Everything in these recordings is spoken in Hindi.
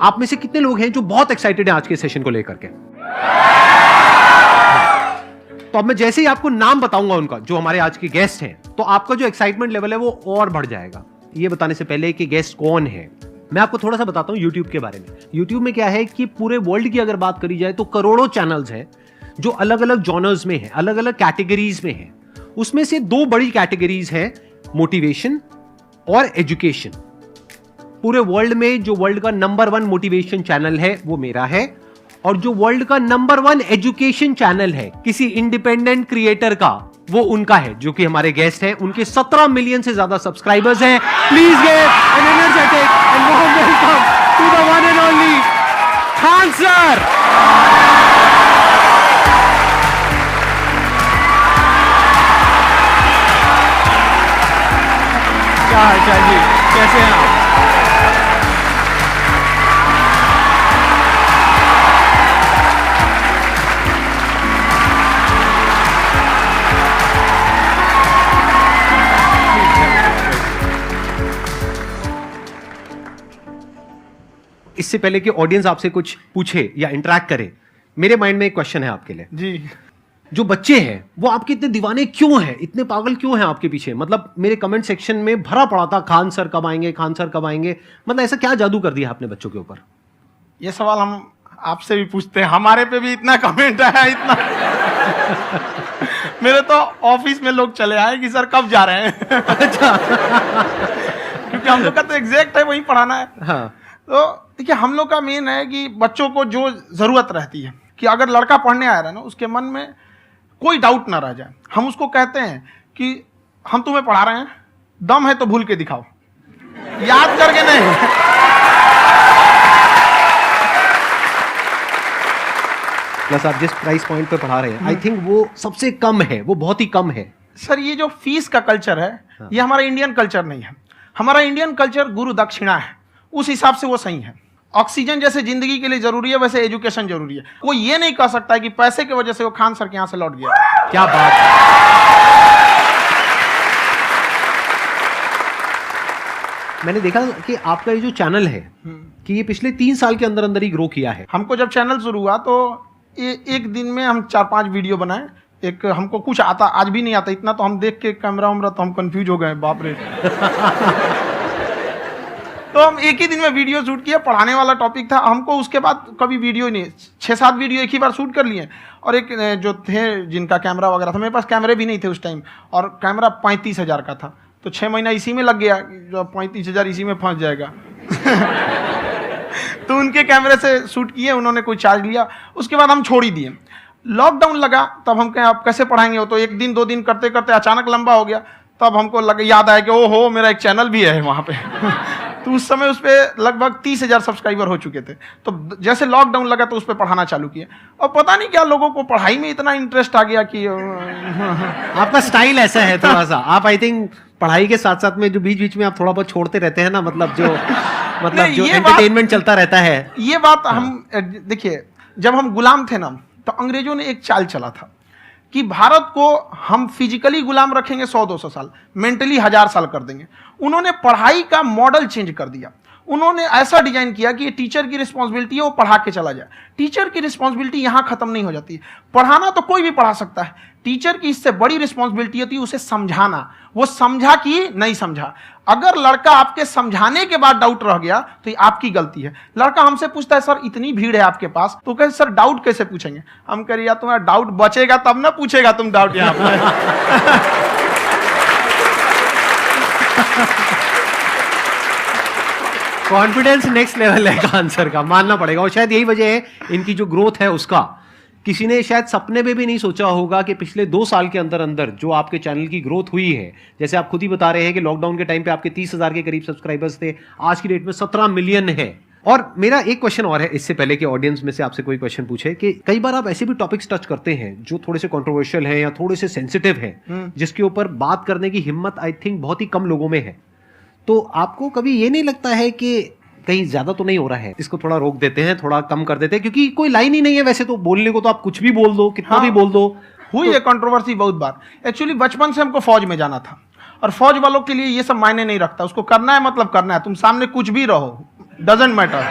आप में से कितने लोग हैं जो बहुत एक्साइटेड हैं आज के सेशन को लेकर के? तो अब मैं जैसे ही आपको नाम बताऊंगा उनका, जो हमारे आज के गेस्ट हैं, तो आपका जो एक्साइटमेंट लेवल है वो और बढ़ जाएगा। ये बताने से पहले कि गेस्ट कौन है, मैं आपको थोड़ा सा बताता हूं YouTube के बारे में। YouTube में क्या है कि पूरे वर्ल्ड की अगर बात करी जाए तो करोड़ों चैनल्स हैं जो अलग अलग जॉनर्स में हैं, अलग अलग कैटेगरीज में हैं। उसमें से दो बड़ी कैटेगरीज हैं, मोटिवेशन और एजुकेशन। पूरे वर्ल्ड में जो वर्ल्ड का नंबर 1 मोटिवेशन चैनल है वो मेरा है, और जो वर्ल्ड का नंबर 1 एजुकेशन चैनल है किसी इंडिपेंडेंट क्रिएटर का, वो उनका है, जो कि हमारे गेस्ट हैं। उनके 17 मिलियन से ज्यादा सब्सक्राइबर्स हैं। Please give an energetic and warm welcome to the one and only Khan sir. क्या हाल चाल जी, कैसे हैं आप? इससे पहले कि ऑडियंस आपसे कुछ पूछे या इंटरेक्ट करे, मेरे माइंड में एक क्वेश्चन है आपके लिए जी। जो बच्चे हैं वो आपके इतने दीवाने क्यों हैं, इतने पागल क्यों हैं आपके पीछे? मतलब मेरे कमेंट सेक्शन में भरा पड़ा था, खान सर कब आएंगे, खान सर कब आएंगे। मतलब ऐसा क्या जादू कर दिया आपने बच्चों के ऊपर? ये सवाल हम आपसे भी पूछते हैं, हमारे पे भी इतना कमेंट आया, इतना मेरे तो ऑफिस में लोग चले आए कि सर कब जा रहे हैं। अच्छा। क्योंकि हम लोग का तो एग्जैक्ट है, वही पढ़ाना है। हाँ। तो देखिए, हम लोग का मेन है कि बच्चों को जो जरूरत रहती है कि अगर लड़का पढ़ने आ रहा है ना, उसके मन में कोई डाउट ना रह जाए। हम उसको कहते हैं कि हम तुम्हें पढ़ा रहे हैं, दम है तो भूल के दिखाओ, याद करके नहीं। प्लस आप जिस प्राइस पॉइंट पे पढ़ा रहे हैं, आई थिंक वो सबसे कम है, वो बहुत ही कम है। सर, ये जो फीस का कल्चर है, हाँ। ये हमारा इंडियन कल्चर नहीं है। हमारा इंडियन कल्चर गुरु दक्षिणा है, उस हिसाब से वो सही है। ऑक्सीजन जैसे जिंदगी के लिए जरूरी है, वैसे एजुकेशन जरूरी है। कोई ये नहीं कह सकता है कि पैसे की वजह से वो खान सर के यहां से लौट गया। क्या बात है। मैंने देखा कि आपका ये जो चैनल है कि ये पिछले 3 साल के अंदर अंदर ही ग्रो किया है। हमको जब चैनल शुरू हुआ तो एक दिन में हम 4-5 वीडियो बनाए। एक हमको कुछ आता, आज भी नहीं आता इतना, तो हम देख के कैमरा उमरा तो हम कंफ्यूज हो गए, बाप रे। तो हम एक ही दिन में वीडियो शूट किया, पढ़ाने वाला टॉपिक था हमको। उसके बाद कभी वीडियो नहीं, 6-7 वीडियो एक ही बार शूट कर लिए। और एक जो थे जिनका कैमरा वगैरह था, मेरे पास कैमरे भी नहीं थे उस टाइम, और कैमरा 35,000 का था, तो 6 महीना इसी में लग गया, जो 35,000 इसी में फंस जाएगा। तो उनके कैमरे से शूट किए, उन्होंने कोई चार्ज लिया, उसके बाद हम छोड़ ही दिए। लॉकडाउन लगा, तब हम कहें आप कैसे पढ़ाएंगे, वो तो 1 दिन 2 दिन करते करते अचानक लंबा हो गया। तब हमको याद आया कि ओहो, मेरा एक चैनल भी है वहाँ पे। तो उस समय उस पर लगभग 30,000 सब्सक्राइबर हो चुके थे। तो जैसे लॉकडाउन लगा तो उस पर पढ़ाना चालू किया, और पता नहीं क्या लोगों को पढ़ाई में इतना इंटरेस्ट आ गया कि आपका स्टाइल ऐसा है थोड़ा सा, आप आई थिंक पढ़ाई के साथ साथ में जो बीच बीच में आप थोड़ा बहुत छोड़ते रहते हैं ना, मतलब जो एंटरटेनमेंट चलता रहता है। ये बात हम देखिए, जब हम गुलाम थे ना, तो अंग्रेजों ने एक चाल चला था कि भारत को हम फिजिकली गुलाम रखेंगे 100-200 साल, मेंटली 1000 साल कर देंगे। उन्होंने पढ़ाई का मॉडल चेंज कर दिया। उन्होंने ऐसा डिजाइन किया कि ये टीचर की रिस्पॉन्सिबिलिटी है, वो पढ़ा के चला जाए। टीचर की रिस्पॉन्सिबिलिटी यहाँ खत्म नहीं हो जाती है। पढ़ाना तो कोई भी पढ़ा सकता है, टीचर की इससे बड़ी रिस्पॉन्सिबिलिटी होती है उसे समझाना। वो समझा कि नहीं समझा। अगर लड़का आपके समझाने के बाद डाउट रह गया तो ये आपकी गलती है। लड़का हमसे पूछता है, सर इतनी भीड़ है आपके पास, तो कहे सर डाउट कैसे पूछेंगे? हम कह रहे यार, तुम्हारा डाउट बचेगा तब ना पूछेगा तुम डाउट यहाँ पे। कॉन्फिडेंस नेक्स्ट लेवल है खान सर का, मानना पड़ेगा। और शायद यही वजह है इनकी जो ग्रोथ है उसका। किसी ने शायद सपने में भी नहीं सोचा होगा कि पिछले 2 साल के अंदर अंदर जो आपके चैनल की ग्रोथ हुई है, जैसे आप खुद ही बता रहे हैं कि लॉकडाउन के टाइम पे आपके 30,000 के करीब सब्सक्राइबर्स थे, आज की डेट में 17 मिलियन है। और मेरा एक क्वेश्चन और है, इससे पहले कि ऑडियंस में से आपसे कोई क्वेश्चन पूछे, कि कई बार आप ऐसे भी टॉपिक्स टच करते हैं जो थोड़े से कंट्रोवर्शियल हैं या थोड़े से सेंसिटिव हैं, जिसके ऊपर बात करने की हिम्मत आई थिंक बहुत ही कम लोगों में है। तो आपको कभी ये नहीं लगता है कि कहीं ज्यादा तो नहीं हो रहा है, इसको थोड़ा रोक देते हैं, थोड़ा कम कर देते हैं? क्योंकि कोई लाइन ही नहीं है वैसे तो बोलने को, तो आप कुछ भी बोल दो, कितना भी बोल दो। हुई है कंट्रोवर्सी बहुत बार। एक्चुअली बचपन से हमको फौज में जाना था, और फौज वालों के लिए ये सब मायने नहीं रखता। उसको करना है मतलब करना है, तुम सामने कुछ भी रहो, डजंट मैटर।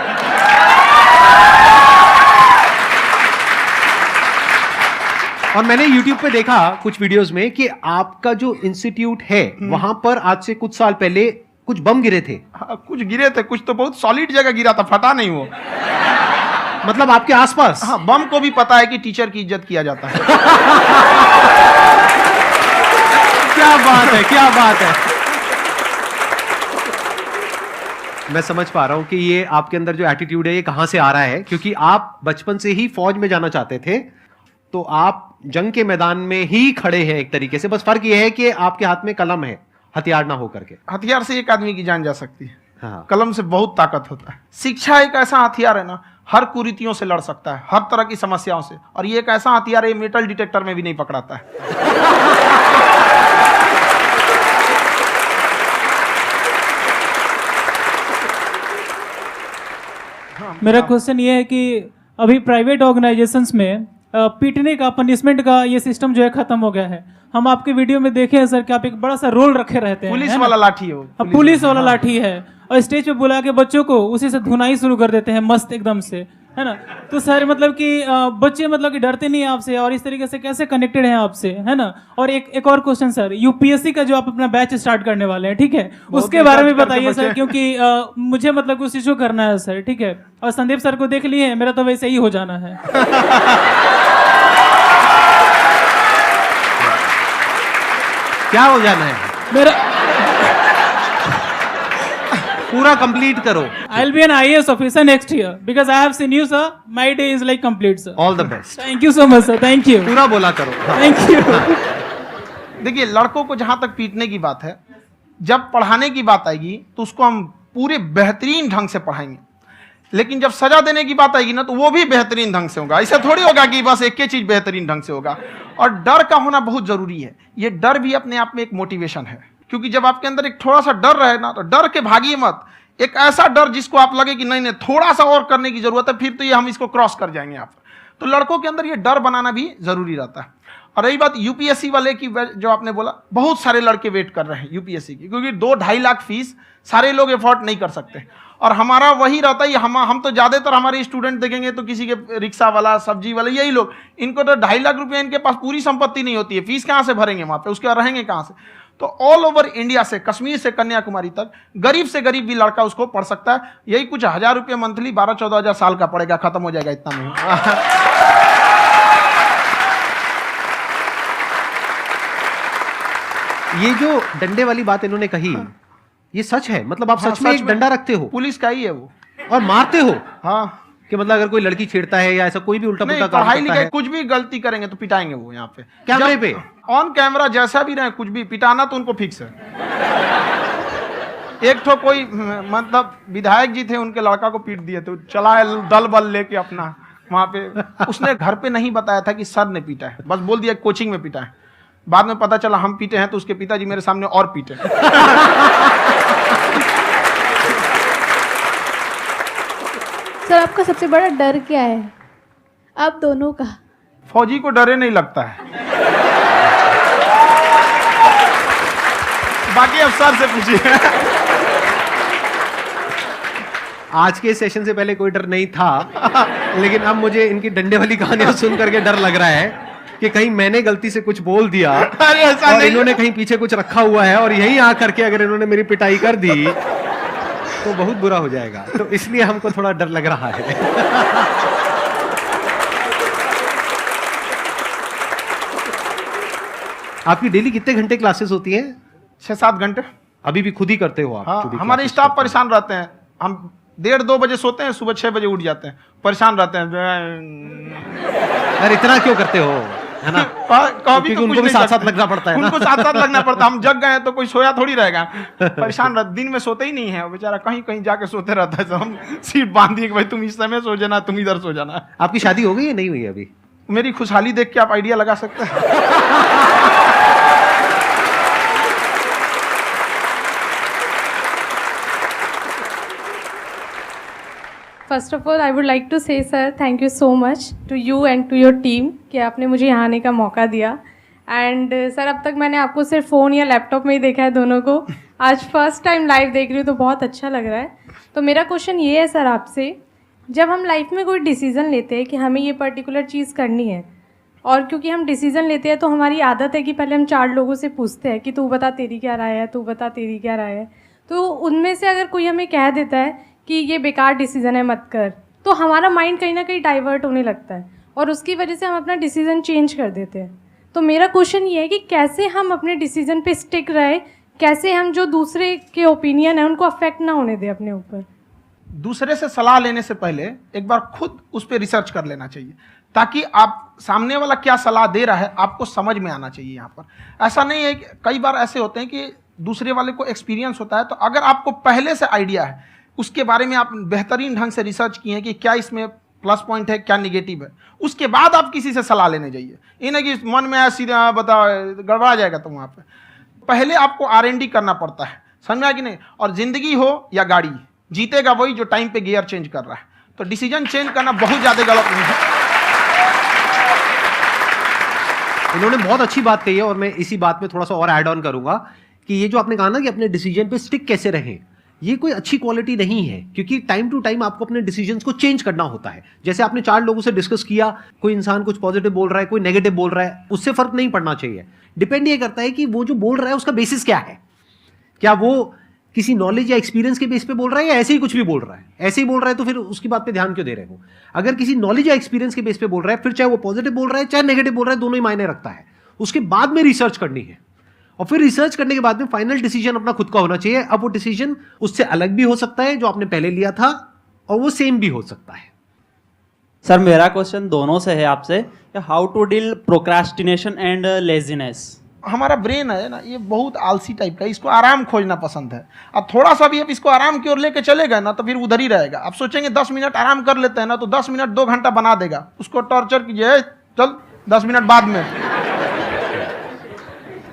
और मैंने YouTube पे देखा कुछ वीडियोस में कि आपका जो इंस्टीट्यूट है वहां पर आज से कुछ साल पहले कुछ बम गिरे थे। हाँ, कुछ गिरे थे, कुछ तो बहुत सॉलिड जगह गिरा था, फटा नहीं वो। मतलब आपके आसपास? हाँ, बम को भी पता है कि टीचर की इज्जत किया जाता है। क्या बात है, क्या बात है। मैं समझ पा रहा हूं कि ये आपके अंदर जो एटीट्यूड है ये कहां से आ रहा है, क्योंकि आप बचपन से ही फौज में जाना चाहते थे, तो आप जंग के मैदान में ही खड़े हैं एक तरीके से। बस फर्क ये है कि आपके हाथ में कलम है, हथियार ना हो करके। हथियार से एक आदमी की जान जा सकती है, हाँ। कलम से बहुत ताकत होता है। शिक्षा एक ऐसा हथियार है ना, हर कुरीतियों से लड़ सकता है, हर तरह की समस्याओं से। और ये एक ऐसा हथियार है, मेटल डिटेक्टर में भी नहीं पकड़ाता है। मेरा क्वेश्चन ये है कि अभी प्राइवेट ऑर्गेनाइजेशंस में पीटने का, पनिशमेंट का ये सिस्टम जो है खत्म हो गया है। हम आपके वीडियो में देखे हैं सर कि आप एक बड़ा सा रोल रखे रहते हैं, पुलिस है ना? वाला लाठी है वो, पुलिस वाला लाठी है, और स्टेज पे बुला के बच्चों को उसी से धुनाई शुरू कर देते हैं मस्त एकदम से, है ना? तो सर मतलब कि बच्चे मतलब कि डरते नहीं हैं आपसे, और इस तरीके से कैसे कनेक्टेड हैं आपसे, है ना? और एक और क्वेश्चन सर, यूपीएससी का जो आप अपना बैच स्टार्ट करने वाले हैं, ठीक है, उसके बारे में बताइए सर, क्योंकि मुझे मतलब कुछ इशू करना है सर, ठीक है? और संदीप सर को देख लिए, मेरा तो वैसे ही हो जाना है। क्या हो जाना है? मेरा पूरा कंप्लीट करो। I'll be an IAS officer next year because I have seen you, sir. My day is like complete, sir. All the best. Thank you so much, sir. Thank you. पूरा बोला करो। हाँ। Thank you. देखिए, लड़कों को जहां तक पीटने की बात है, जब पढ़ाने की बात आएगी तो उसको हम पूरे बेहतरीन ढंग से पढ़ाएंगे। लेकिन जब सजा देने की बात आएगी ना, तो वो भी बेहतरीन ढंग से होगा। ऐसा थोड़ी होगा कि बस एक ही चीज बेहतरीन ढंग से होगा। और डर का होना बहुत जरूरी है। ये डर भी अपने आप में एक मोटिवेशन है, क्योंकि जब आपके अंदर एक थोड़ा सा डर रहे ना, तो डर के भागिए मत। एक ऐसा डर जिसको आप लगे कि नहीं नहीं थोड़ा सा और करने की जरूरत है, फिर तो ये हम इसको क्रॉस कर जाएंगे यहाँ पर। तो लड़कों के अंदर ये डर बनाना भी जरूरी रहता है। और रही बात यूपीएससी वाले की, जो आपने बोला, बहुत सारे लड़के वेट कर रहे हैं यूपीएससी की, क्योंकि 2-2.5 लाख फीस सारे लोग एफोर्ड नहीं कर सकते। और हमारा वही रहता है, हम तो ज्यादातर हमारे स्टूडेंट देखेंगे तो किसी के रिक्शा वाला, सब्जी वाला, यही लोग, इनको तो 2.5 लाख रुपया, इनके पास पूरी संपत्ति नहीं होती है, फीस कहाँ से भरेंगे वहां पे, उसके बाद रहेंगे कहाँ से? तो ऑल ओवर इंडिया से, कश्मीर से कन्याकुमारी तक, गरीब से गरीब भी लड़का उसको पढ़ सकता है। यही कुछ 1000 रुपये मंथली, 12-14 हजार साल का पड़ेगा, खत्म हो जाएगा इतना में। ये जो डंडे वाली बात इन्होंने कही, ये सच है? मतलब आप हाँ, सच में एक डंडा रखते हो पुलिस का ही है वो, और मारते हो? हाँ। कि मतलब अगर कोई लड़की छेड़ता है या ऐसा कोई भी उल्टा नहीं, पुल्टा काम पढ़ाई करता लिखाई है, कुछ भी गलती करेंगे तो पिटाएंगे वो यहाँ पे, कैमरे पे, ऑन कैमरा, जैसा भी रहे, कुछ भी पिटाना तो उनको फिक्स है। एक तो कोई मतलब विधायक जी थे, उनके लड़का को पीट दिए, तो चला है दल बल लेके अपना वहां पे। उसने घर पे नहीं बताया था कि सर ने पीटा है, बस बोल दिया कोचिंग में पीटा है। बाद में पता चला हम पीटे हैं, तो उसके पिताजी मेरे सामने और पीटे। सर आपका सबसे बड़ा डर क्या है, आप दोनों का? फौजी को डरे नहीं लगता है, बाकी अफसर से पूछिए। आज के सेशन से पहले कोई डर नहीं था, लेकिन अब मुझे इनकी डंडे वाली कहानियां सुन करके डर लग रहा है कि कहीं मैंने गलती से कुछ बोल दिया अरे ऐसा और नहीं, इन्होंने कहीं पीछे कुछ रखा हुआ है, और यहीं आ करके अगर इन्होंने मेरी पिटाई कर दी तो बहुत बुरा हो जाएगा। तो इसलिए हमको थोड़ा डर लग रहा है। आपकी डेली कितने घंटे क्लासेस होती हैं? 6-7 घंटे। अभी भी खुद ही करते हो आप? हाँ, खुद ही हमारे classes स्टाफ करते परेशान रहते हैं। हम 1:30-2 बजे सोते हैं, सुबह 6 बजे उठ जाते हैं, परेशान रहते हैं। हो? यार इतना क्यों करते हो, है ना? कभी तो उनको भी साथ साथ लगना पड़ता है ना? उनको साथ साथ लगना पड़ता है। हम जग गए तो कोई सोया थोड़ी रहेगा, परेशान रह, दिन में सोते ही नहीं है बेचारा, कहीं कहीं जाके सोते रहता है। हम सीट बांध दिए कि भाई तुम इस समय सो जाना, तुम इधर सो जाना। आपकी शादी हो गई या नहीं हुई अभी? मेरी खुशहाली देख के आप आइडिया लगा सकते हैं। First of all I would like to say sir thank you so much to you and to your team कि आपने मुझे यहाँ आने का मौका दिया। एंड सर अब तक मैंने आपको सिर्फ फ़ोन या लैपटॉप में ही देखा है दोनों को, आज फर्स्ट टाइम लाइव देख रही हूँ तो बहुत अच्छा लग रहा है। तो मेरा क्वेश्चन ये है सर आपसे जब हम लाइफ में कोई डिसीज़न लेते हैं कि हमें ये पर्टिकुलर चीज़ करनी है, और क्योंकि हम डिसीज़न लेते हैं तो हमारी आदत है कि पहले हम 4 लोगों से पूछते हैं कि तू बता तेरी क्या राय है, तू बता तेरी क्या राय है। तो उनमें से अगर कोई हमें कह देता है कि ये बेकार डिसीज़न है मत कर, तो हमारा माइंड कहीं ना कहीं डाइवर्ट होने लगता है और उसकी वजह से हम अपना डिसीज़न चेंज कर देते हैं। तो मेरा क्वेश्चन ये है कि कैसे हम अपने डिसीज़न पे स्टिक रहे, कैसे हम जो दूसरे के ओपिनियन है उनको अफेक्ट ना होने दें अपने ऊपर। दूसरे से सलाह लेने से पहले एक बार खुद उस पर रिसर्च कर लेना चाहिए, ताकि आप सामने वाला क्या सलाह दे रहा है आपको समझ में आना चाहिए। यहाँ पर ऐसा नहीं है कि कई बार ऐसे होते हैं कि दूसरे वाले को एक्सपीरियंस होता है, तो अगर आपको पहले से आइडिया है, उसके बारे में आप बेहतरीन ढंग से रिसर्च किए हैं कि क्या इसमें प्लस पॉइंट है क्या निगेटिव है, उसके बाद आप किसी से सलाह लेने जाइए। ये नहीं कि मन में आया सीधे बता गड़बड़ा जाएगा। तो वहाँ पर पहले आपको R&D करना पड़ता है, समझ में आया कि नहीं। और जिंदगी हो या गाड़ी, जीतेगा वही जो टाइम पे गियर चेंज कर रहा है। तो डिसीजन चेंज करना बहुत ज़्यादा गलत नहीं है। इन्होंने बहुत अच्छी बात कही है और मैं इसी बात में थोड़ा सा और ऐड ऑन करूंगा कि ये जो आपने कहा ना कि अपने डिसीजन पे स्टिक कैसे रहें, ये कोई अच्छी क्वालिटी नहीं है, क्योंकि टाइम टू टाइम आपको अपने डिसीजंस को चेंज करना होता है। जैसे आपने 4 लोगों से डिस्कस किया, कोई इंसान कुछ पॉजिटिव बोल रहा है, कोई नेगेटिव बोल रहा है, उससे फर्क नहीं पड़ना चाहिए। डिपेंड ये करता है कि वो जो बोल रहा है उसका बेसिस क्या है, क्या वो किसी नॉलेज या एक्सपीरियंस के बेस पे बोल रहा है या ऐसे ही कुछ भी बोल रहा है। ऐसे ही बोल रहा है तो फिर उसकी बात पे ध्यान क्यों दे रहे हो। अगर किसी नॉलेज या एक्सपीरियंस के बेस पे बोल रहा है, फिर चाहे वो पॉजिटिव बोल रहा है चाहे नेगेटिव बोल रहा है, दोनों ही मायने रखता है। उसके बाद में रिसर्च करनी है और फिर रिसर्च करने के बाद में फाइनल डिसीजन अपना खुद का होना चाहिए। अब वो डिसीजन उससे अलग भी हो सकता है जो आपने पहले लिया था, और वो सेम भी हो सकता है। सर मेरा क्वेश्चन दोनों से है आपसे, how to deal procrastination and laziness. हमारा ब्रेन है ना, ये बहुत आलसी टाइप का है, इसको आराम खोजना पसंद है। अब थोड़ा सा भी आप इसको आराम की ओर लेके चले गए ना तो फिर उधर ही रहेगा। आप सोचेंगे 10 मिनट आराम कर लेते हैं ना, तो 10 मिनट 2 घंटा बना देगा। उसको टॉर्चर कीजिए, चल 10 मिनट बाद में।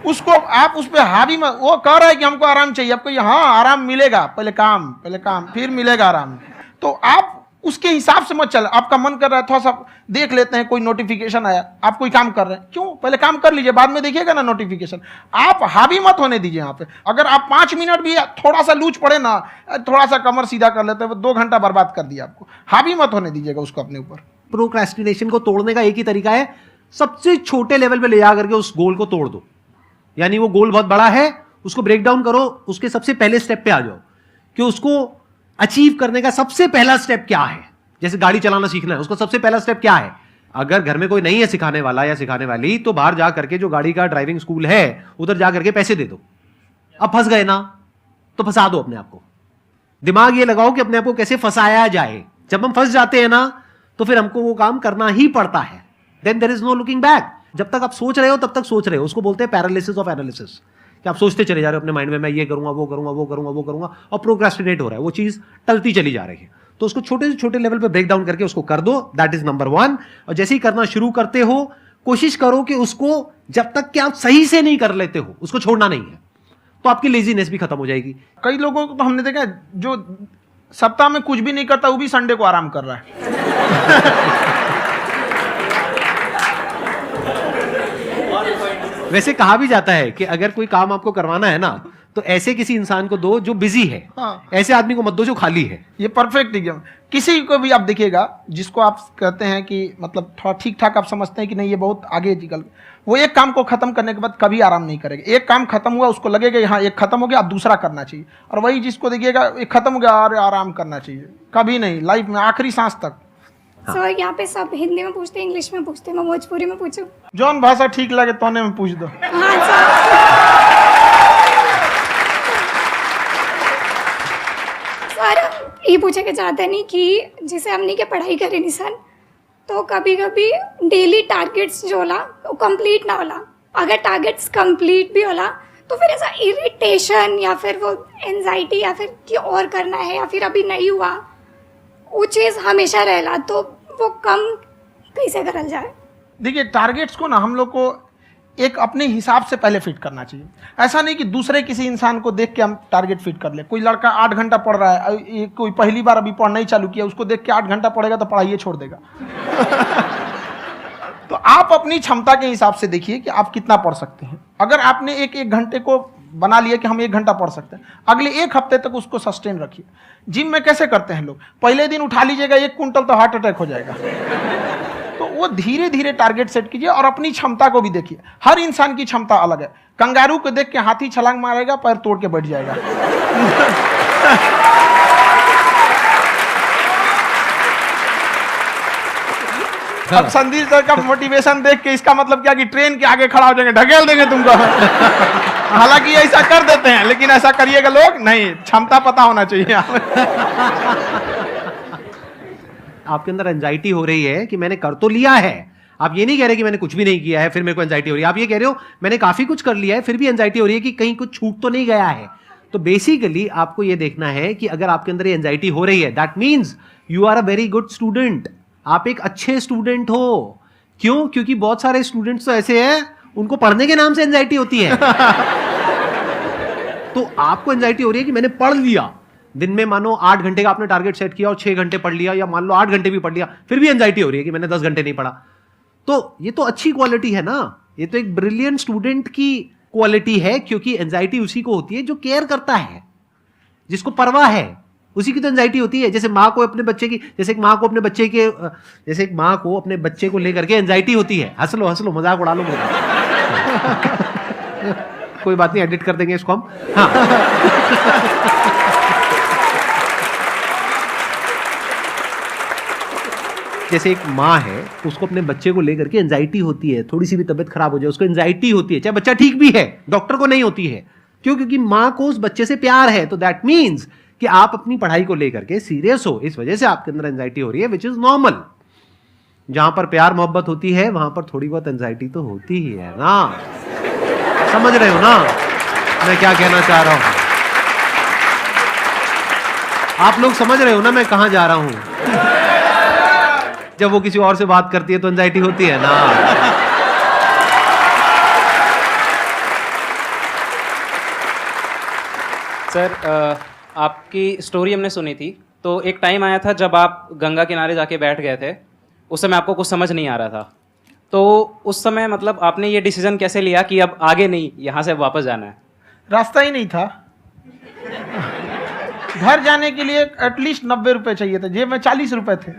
उसको आप उस पर हावी मत, वो कह रहा है कि हमको आराम चाहिए, आपको हाँ आराम मिलेगा, पहले काम फिर मिलेगा आराम। तो आप उसके हिसाब से मत चल। आपका मन कर रहा है थोड़ा सा देख लेते हैं, कोई नोटिफिकेशन आया, आप कोई काम कर रहे हैं, क्यों पहले काम कर लीजिए, बाद में देखिएगा ना नोटिफिकेशन। आप हावी मत होने दीजिए यहाँ पे। अगर आप 5 मिनट भी थोड़ा सा लूज पड़े ना, थोड़ा सा कमर सीधा कर लेते हैं, 2 घंटा बर्बाद कर दिया आपको। हावी मत होने दीजिएगा उसको अपने ऊपर। प्रोक्रेस्टिनेशन को तोड़ने का एक ही तरीका है, सबसे छोटे लेवल पे ले जा करके उस गोल को तोड़ दो। यानी वो गोल बहुत बड़ा है, उसको ब्रेक डाउन करो, उसके सबसे पहले स्टेप पे आ जाओ कि उसको अचीव करने का सबसे पहला स्टेप क्या है। जैसे गाड़ी चलाना सीखना है, उसका सबसे पहला स्टेप क्या है। अगर घर में कोई नहीं है सिखाने वाला या सिखाने वाली, तो बाहर जा करके जो गाड़ी का ड्राइविंग स्कूल है उधर जा करके पैसे दे दो। अब फंस गए ना तो फंसा दो अपने आप को। दिमाग ये लगाओ कि अपने आप को कैसे फंसाया जाए। जब हम फंस जाते हैं ना तो फिर हमको वो काम करना ही पड़ता है। Then there is no looking back. जब तक आप सोच रहे हो तब तक सोच रहे हो, उसको बोलते हैं पैरालिसिस ऑफ एनालिसिस, कि आप सोचते चले जा रहे हो अपने माइंड में, मैं ये करूंगा वो करूंगा वो करूंगा वो करूंगा, और प्रोक्रेस्टिनेट हो रहा है, वो चीज टलती चली जा रही है। तो उसको छोटे से छोटे लेवल पे ब्रेक डाउन करके उसको कर दो, दैट इज नंबर 1। और जैसे ही करना शुरू करते हो, कोशिश करो कि उसको जब तक कि आप सही से नहीं कर लेते हो उसको छोड़ना नहीं है, तो आपकी लेजीनेस भी खत्म हो जाएगी। कई लोगों को तो हमने देखा है जो सप्ताह में कुछ भी नहीं करता, वो भी संडे को आराम कर रहा है। वैसे कहा भी जाता है कि अगर कोई काम आपको करवाना है ना तो ऐसे किसी इंसान को दो जो बिजी है। हाँ। ऐसे आदमी को मत दो जो खाली है। ये परफेक्ट एग्जाम। किसी को भी आप देखिएगा जिसको आप कहते हैं कि मतलब थोड़ा ठीक ठाक आप समझते हैं कि नहीं ये बहुत आगे निकल, वो एक काम को खत्म करने के बाद कभी आराम नहीं करेगा। एक काम खत्म हुआ उसको लगेगा हाँ एक खत्म हो गया, अब दूसरा करना चाहिए। और वही जिसको देखिएगा एक खत्म हो गया और आराम करना चाहिए, कभी नहीं, लाइफ में आखिरी सांस तक। सर यहाँ पे सब हिंदी में पूछते हैं, इंग्लिश में पूछते हैं, मैं भोजपुरी में पूछूं? जौन भाषा ठीक लगे तोने में पूछ दो। हाँ सर। सर ये पूछे के चाहते नहीं कि जैसे हमने के पढ़ाई करे निशान, तो कभी कभी डेली टारगेट्स जो होला वो कंप्लीट ना होला। अगर टारगेट्स कंप्लीट भी होला तो फिर ऐसा इरिटेशन या फिर वो एंजाइटी या फिर कि और करना है या फिर अभी नहीं हुआ, वो चीज़ हमेशा रहेला, तो वो कम कैसे करल जाए? देखिए टारगेट्स को ना हम लोग को एक अपने हिसाब से पहले फिट करना चाहिए। ऐसा नहीं कि दूसरे किसी इंसान को देख के हम टारगेट फिट कर ले। कोई लड़का 8 घंटा पढ़ रहा है, कोई पहली बार अभी पढ़ना ही चालू किया, उसको देख के 8 घंटा पढ़ेगा तो पढ़ाइए छोड़ देगा। तो आप अपनी क्षमता के हिसाब से देखिए कि आप कितना पढ़ सकते हैं। अगर आपने एक घंटे को बना लिए कि हम 1 घंटा पढ़ सकते हैं, अगले 1 हफ्ते तक उसको सस्टेन रखिए। जिम में कैसे करते हैं लोग, पहले दिन उठा लीजिएगा 1 कुंटल तो हार्ट अटैक हो जाएगा। तो वो धीरे धीरे टारगेट सेट कीजिए और अपनी क्षमता को भी देखिए। हर इंसान की क्षमता अलग है। कंगारू को देख के हाथी छलांग मारेगा, पैर तोड़ के बैठ जाएगा। अब संदीप सर का मोटिवेशन देख के इसका मतलब क्या कि ट्रेन के आगे खड़ा हो जाएंगे, ढकेल देंगे तुमको। हालांकि ऐसा कर देते हैं, लेकिन ऐसा करिएगा लोग नहीं, क्षमता पता होना चाहिए। आपके अंदर एंजाइटी हो रही है कि मैंने कर तो लिया है। आप ये नहीं कह रहे कि मैंने कुछ भी नहीं किया है फिर मेरे को एंजाइटी हो रही है। आप ये कह रहे हो मैंने काफी कुछ कर लिया है फिर भी एंजाइटी हो रही है कि कहीं कुछ छूट तो नहीं गया है। तो बेसिकली आपको ये देखना है कि अगर आपके अंदर ये एंजाइटी हो रही है, that means you are a very good student. आप एक अच्छे स्टूडेंट हो। क्यों? क्योंकि बहुत सारे स्टूडेंट्स तो ऐसे हैं उनको पढ़ने के नाम से एंजाइटी होती है। तो आपको एंजाइटी हो रही है कि मैंने पढ़ लिया, दिन में मानो 8 घंटे का आपने टारगेट सेट किया और 6 घंटे पढ़ लिया, या मान लो 8 घंटे भी पढ़ लिया, फिर भी एंजाइटी हो रही है कि मैंने 10 घंटे नहीं पढ़ा। तो ये तो अच्छी क्वालिटी है ना, ये तो एक ब्रिलियंट स्टूडेंट की क्वालिटी है, क्योंकि एंजाइटी उसी को होती है जो केयर करता है, जिसको परवाह है, उसी की तो एंजाइटी होती है। जैसे माँ को अपने बच्चे की, जैसे एक माँ को अपने बच्चे के, जैसे एक माँ को अपने बच्चे को लेकर के एंजाइटी होती है। हंस लो मजाक उड़ा लो मेरा। कोई बात नहीं, एडिट कर देंगे इसको हम। हाँ। जैसे एक माँ है, उसको अपने बच्चे को लेकर के एंजाइटी होती है, थोड़ी सी भी तबीयत खराब हो जाए उसको एंजाइटी होती है, चाहे बच्चा ठीक भी है, डॉक्टर को नहीं होती है। क्यों? क्योंकि माँ को उस बच्चे से प्यार है। तो दैट मीन्स कि आप अपनी पढ़ाई को लेकर के सीरियस हो, इस वजह से आपके अंदर एंजाइटी हो रही है, विच इज नॉर्मल। जहां पर प्यार मोहब्बत होती है वहां पर थोड़ी बहुत एंजाइटी तो होती ही है ना। समझ रहे हो ना मैं क्या कहना चाह रहा हूं? आप लोग समझ रहे हो ना मैं कहां जा रहा हूं? जब वो किसी और से बात करती है तो एंजाइटी होती है ना। सर, आपकी स्टोरी हमने सुनी थी, तो एक टाइम आया था जब आप गंगा किनारे जाके बैठ गए थे। उस समय आपको कुछ समझ नहीं आ रहा था, तो उस समय मतलब आपने ये डिसीजन कैसे लिया कि अब आगे नहीं, यहाँ से वापस जाना है? रास्ता ही नहीं था। घर जाने के लिए एटलीस्ट 90 रुपए चाहिए थे, जेब में 40 रुपए थे।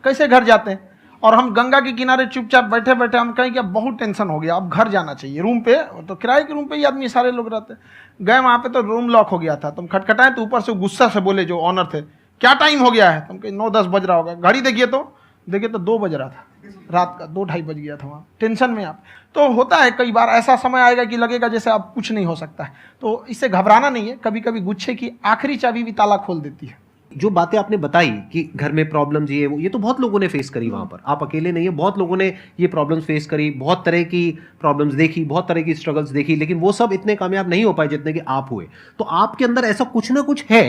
कैसे घर जाते हैं? और हम गंगा के किनारे चुपचाप बैठे बैठे हम कहें कि अब बहुत टेंशन हो गया, अब घर जाना चाहिए। रूम पे तो किराए के रूम पे ही आदमी सारे लोग रहते। गए वहाँ पे तो रूम लॉक हो गया था। तुम खटखटाए तो ऊपर से गुस्सा से बोले जो ऑनर थे, क्या टाइम हो गया है? तुम कहे 9-10 बज रहा होगा। घड़ी देखिए तो 2 बज रहा था रात का, 2-2:30 बज गया था वहाँ। टेंशन में आप तो होता है, कई बार ऐसा समय आएगा कि लगेगा जैसे अब कुछ नहीं हो सकता है। तो इससे घबराना नहीं है। कभी कभी गुच्छे की आखिरी चाबी भी ताला खोल देती है। जो बातें आपने बताई कि घर में प्रॉब्लम्स ये तो बहुत लोगों ने फेस करी वहां पर। आप अकेले नहीं है, बहुत लोगों ने ये प्रॉब्लम्स फेस करी, बहुत तरह की प्रॉब्लम्स देखी, बहुत तरह की स्ट्रगल्स देखी, लेकिन वो सब इतने कामयाब नहीं हो पाए जितने कि आप हुए। तो आपके अंदर ऐसा कुछ ना कुछ है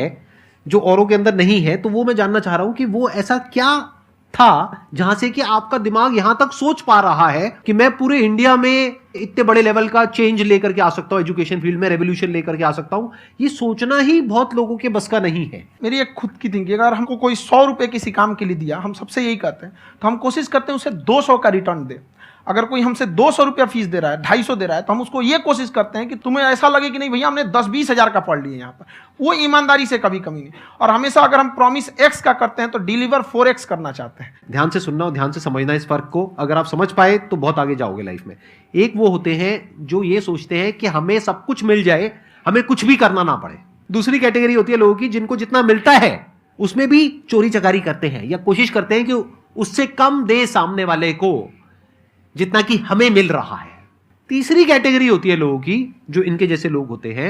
जो औरों के अंदर नहीं है। तो वो मैं जानना चाह रहा हूं कि वो ऐसा क्या था जहां से कि आपका दिमाग यहां तक सोच पा रहा है कि मैं पूरे इंडिया में इतने बड़े लेवल का चेंज लेकर के आ सकता हूं, एजुकेशन फील्ड में रेवोल्यूशन लेकर के आ सकता हूं। ये सोचना ही बहुत लोगों के बस का नहीं है। मेरी एक खुद की थिंकिंग, अगर हमको कोई 100 रुपए किसी काम के लिए दिया, हम सबसे यही कहते हैं, तो हम कोशिश करते हैं उसे 200 का रिटर्न दे। अगर कोई हमसे 200 रुपया फीस दे रहा है, 250 दे रहा है, तो हम उसको ये कोशिश करते हैं कि तुम्हें ऐसा लगे कि नहीं भैया हमने 10-20 हज़ार का पढ़ लिया यहाँ पर। वो ईमानदारी से कभी कमी नहीं। और हमेशा अगर हम प्रॉमिस एक्स का करते हैं तो डिलीवर 4x करना चाहते हैं। ध्यान से सुनना और ध्यान से समझना इस फर्क को। अगर आप समझ पाए तो बहुत आगे जाओगे लाइफ में। एक वो होते हैं जो ये सोचते हैं कि हमें सब कुछ मिल जाए, हमें कुछ भी करना ना पड़े। दूसरी कैटेगरी होती है लोगों की जिनको जितना मिलता है उसमें भी चोरी चकारी करते हैं या कोशिश करते हैं कि उससे कम दे सामने वाले को जितना कि हमें मिल रहा है। तीसरी कैटेगरी होती है लोगों की जो इनके जैसे लोग होते हैं।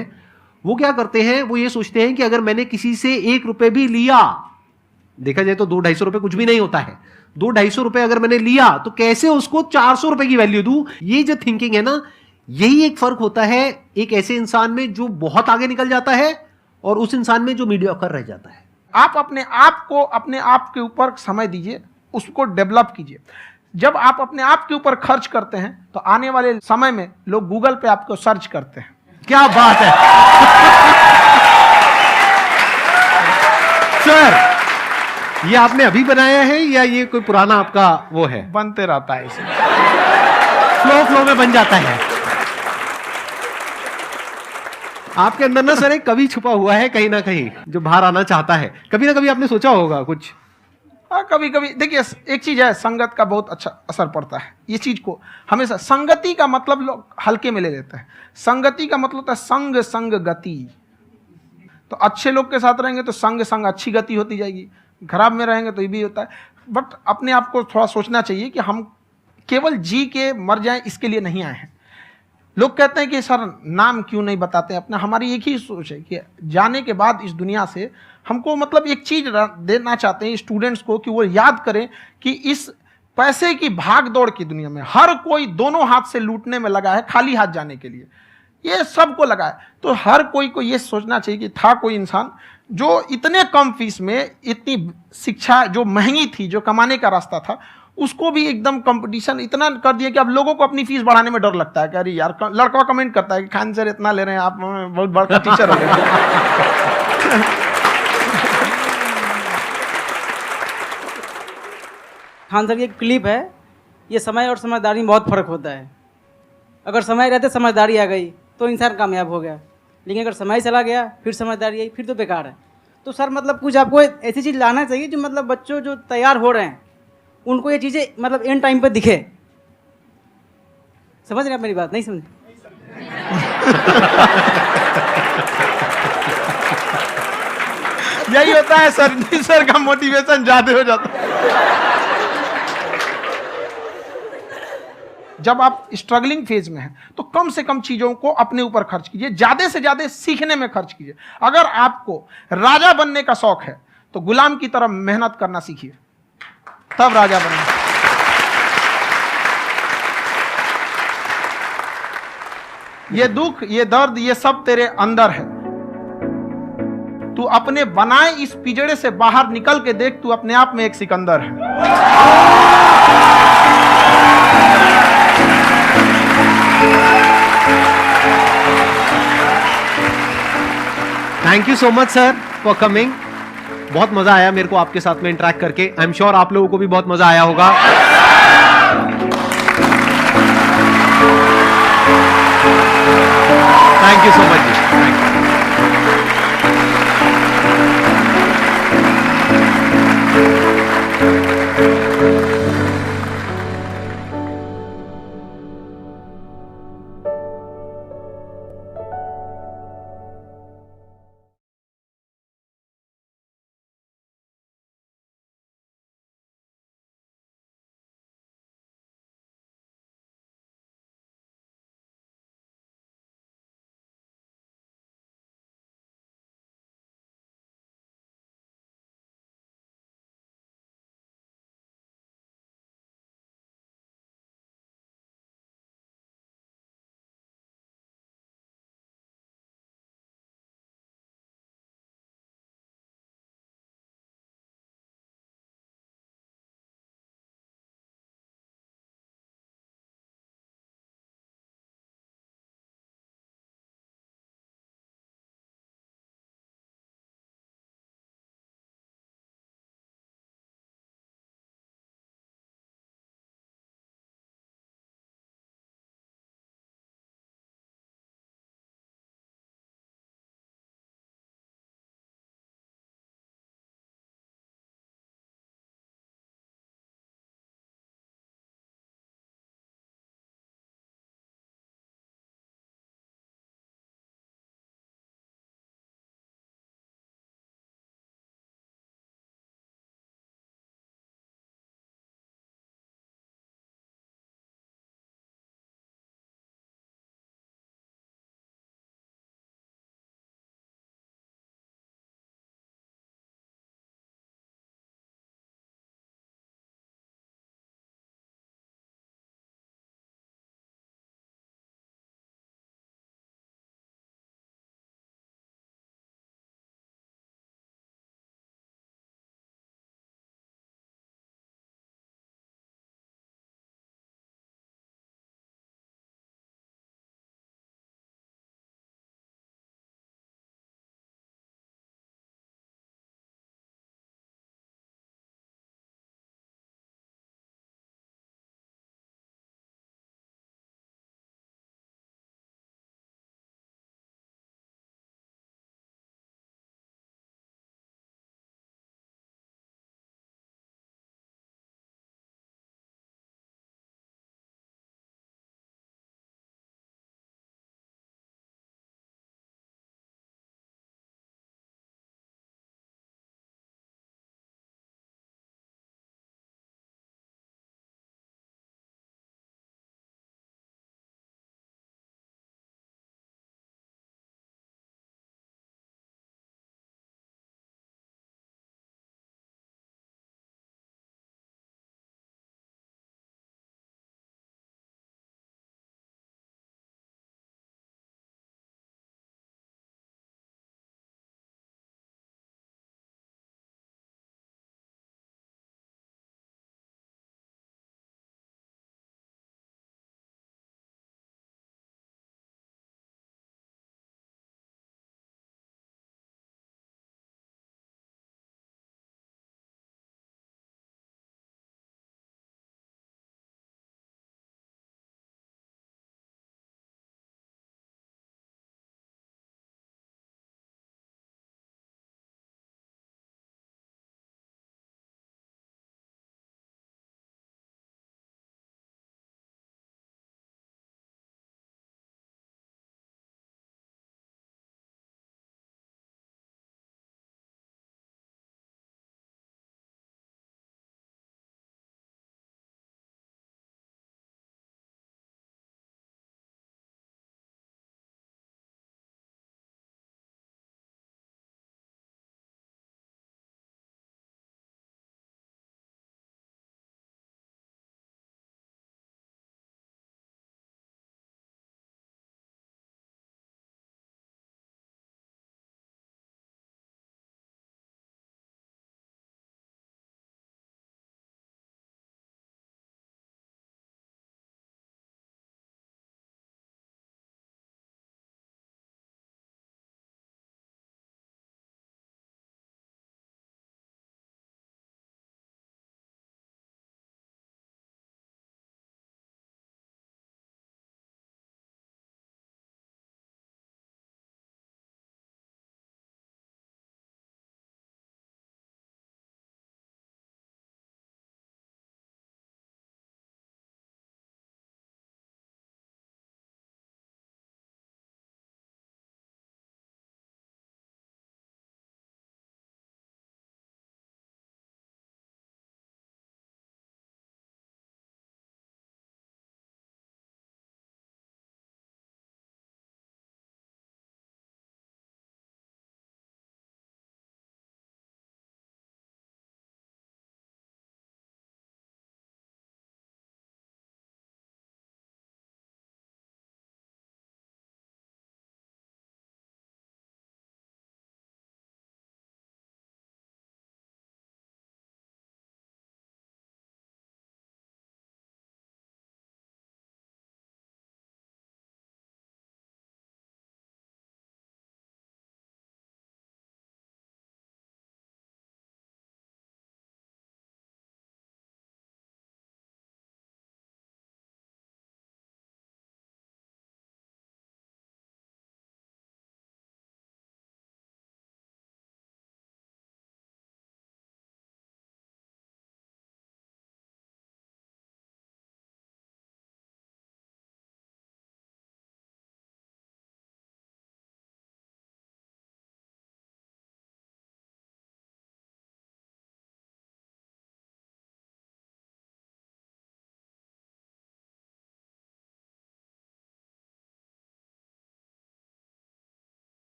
वो क्या करते हैं? वो ये सोचते हैं कि अगर मैंने किसी से 1 रुपए भी लिया, देखा जाए तो 200-250 रुपए कुछ भी नहीं होता है, 200-250 रुपए अगर मैंने लिया तो कैसे उसको 400 रुपए की वैल्यू दूं। ये जो थिंकिंग है ना, यही एक फर्क होता है एक ऐसे इंसान में जो बहुत आगे निकल जाता है और उस इंसान में जो मीडियोकर रह जाता है। आप अपने आप को अपने आप के ऊपर समय दीजिए, उसको डेवलप कीजिए। जब आप अपने आप के ऊपर खर्च करते हैं तो आने वाले समय में लोग गूगल पे आपको सर्च करते हैं। क्या बात है सर, ये आपने अभी बनाया है या ये कोई पुराना आपका वो है? बनते रहता है इसे, फ्लो में बन जाता है। आपके अंदर ना सर एक कवि छुपा हुआ है कहीं ना कहीं जो बाहर आना चाहता है। कभी ना कभी आपने सोचा होगा कुछ। हाँ, कभी कभी देखिए, एक चीज है, संगत का बहुत अच्छा असर पड़ता है। ये चीज को हमेशा, संगति का मतलब लोग हल्के में ले लेते हैं। संगति का मतलब होता है संग संग गति। तो अच्छे लोग के साथ रहेंगे तो संग संग अच्छी गति होती जाएगी, खराब में रहेंगे तो ये भी होता है। बट अपने आप को थोड़ा सोचना चाहिए कि हम केवल जी के मर जाएं इसके लिए नहीं आए हैं। लोग कहते हैं कि सर नाम क्यों नहीं बताते अपना। हमारी एक ही सोच है कि जाने के बाद इस दुनिया से हमको मतलब एक चीज देना चाहते हैं स्टूडेंट्स को, कि वो याद करें कि इस पैसे की भाग दौड़ की दुनिया में हर कोई दोनों हाथ से लूटने में लगा है, खाली हाथ जाने के लिए ये सबको लगा है। तो हर कोई को ये सोचना चाहिए कि था कोई इंसान जो इतने कम फीस में इतनी शिक्षा जो महंगी थी, जो कमाने का रास्ता था, उसको भी एकदम कंपटीशन इतना कर दिया कि अब लोगों को अपनी फीस बढ़ाने में डर लगता है कि अरे यार, लड़का कमेंट करता है कि खान सर इतना ले रहे हैं, आप बहुत बड़ा टीचर हो गए। खान सर की एक क्लिप है, ये समय और समझदारी में बहुत फ़र्क होता है। अगर समय रहते समझदारी आ गई तो इंसान कामयाब हो गया, लेकिन अगर समय चला गया फिर समझदारी आई फिर तो बेकार है। तो सर मतलब कुछ आपको ऐसी चीज़ लाना चाहिए जो मतलब बच्चों जो तैयार हो रहे हैं उनको ये चीज़ें मतलब एंड टाइम पर दिखे। समझ रहे हैं आप मेरी बात? नहीं समझ? यही होता है सर, सर का मोटिवेशन ज्यादा हो जाता है। जब आप स्ट्रगलिंग फेज में हैं तो कम से कम चीजों को अपने ऊपर खर्च कीजिए, ज्यादा से ज्यादा सीखने में खर्च कीजिए। अगर आपको राजा बनने का शौक है तो गुलाम की तरह मेहनत करना सीखिए, तब राजा बनेंगे। ये दुख, ये दर्द, ये सब तेरे अंदर है। तू अपने बनाए इस पिजड़े से बाहर निकल के देख, तू अपने आप में एक सिकंदर है। Thank you so much sir for coming. बहुत मजा आया मेरे को आपके साथ में इंटरेक्ट करके। आई एम श्योर आप लोगों को भी बहुत मजा आया होगा। Thank you so much ji, thank you.